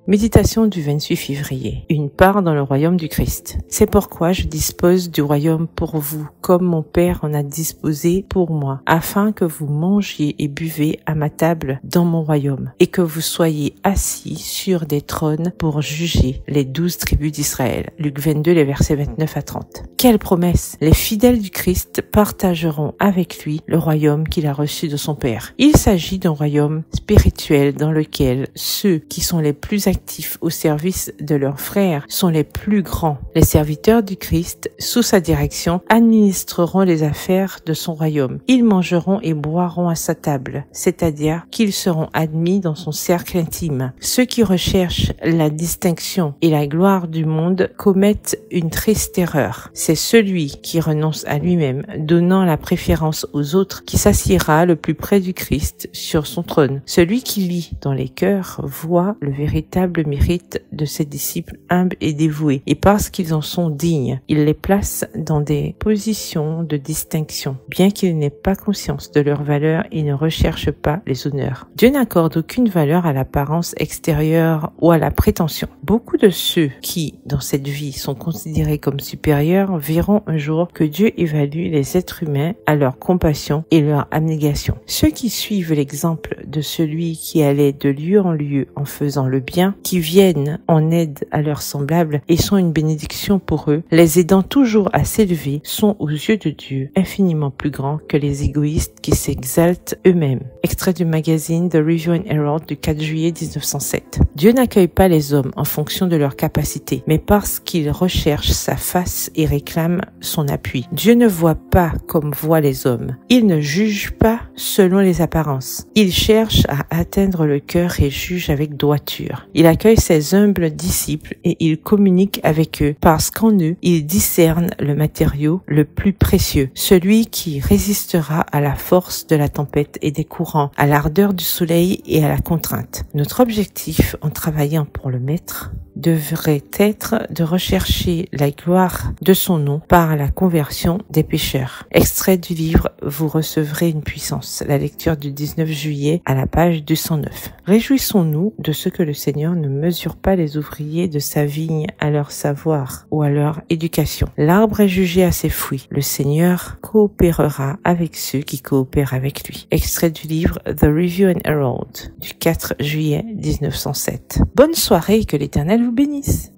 Méditation du 28 février. Une part dans le royaume du Christ. C'est pourquoi je dispose du royaume pour vous, comme mon Père en a disposé pour moi, afin que vous mangiez et buvez à ma table dans mon royaume, et que vous soyez assis sur des trônes pour juger les 12 tribus d'Israël. Luc 22, les versets 29 à 30. Quelle promesse! Les fidèles du Christ partageront avec lui le royaume qu'il a reçu de son Père. Il s'agit d'un royaume spirituel dans lequel ceux qui sont les plus actifs au service de leurs frères sont les plus grands. Les serviteurs du Christ, sous sa direction, administreront les affaires de son royaume. Ils mangeront et boiront à sa table, c'est-à-dire qu'ils seront admis dans son cercle intime. Ceux qui recherchent la distinction et la gloire du monde commettent une triste erreur. C'est celui qui renonce à lui-même, donnant la préférence aux autres, qui s'assiera le plus près du Christ sur son trône. Celui qui lit dans les cœurs voit le véritable mérite de ses disciples humbles et dévoués, et parce qu'ils en sont dignes, il les place dans des positions de distinction, bien qu'ils n'aient pas conscience de leur valeur et ne recherchent pas les honneurs. Dieu n'accorde aucune valeur à l'apparence extérieure ou à la prétention. Beaucoup de ceux qui, dans cette vie, sont considérés comme supérieurs verront un jour que Dieu évalue les êtres humains à leur compassion et leur abnégation. Ceux qui suivent l'exemple de celui qui allait de lieu en lieu en faisant le bien, qui viennent en aide à leurs semblables et sont une bénédiction pour eux, les aidant toujours à s'élever, sont aux yeux de Dieu infiniment plus grands que les égoïstes qui s'exaltent eux-mêmes. Extrait du magazine The Review and Herald du 4 juillet 1907. Dieu n'accueille pas les hommes en fonction de leurs capacités, mais parce qu'ils recherchent sa face et réclament son appui. Dieu ne voit pas comme voient les hommes. Il ne juge pas selon les apparences. Il cherche à atteindre le cœur et juge avec droiture. Il accueille ses humbles disciples et il communique avec eux parce qu'en eux, il discerne le matériau le plus précieux, celui qui résistera à la force de la tempête et des courants, à l'ardeur du soleil et à la contrainte. Notre objectif en travaillant pour le Maître devrait être de rechercher la gloire de son nom par la conversion des pécheurs. Extrait du livre Vous recevrez une puissance, la lecture du 19 juillet à la page 209. Réjouissons-nous de ce que le Seigneur ne mesure pas les ouvriers de sa vigne à leur savoir ou à leur éducation. L'arbre est jugé à ses fruits. Le Seigneur coopérera avec ceux qui coopèrent avec lui. Extrait du livre The Review and Herald du 4 juillet 1907. Bonne soirée et que l'Éternel vous bénisse.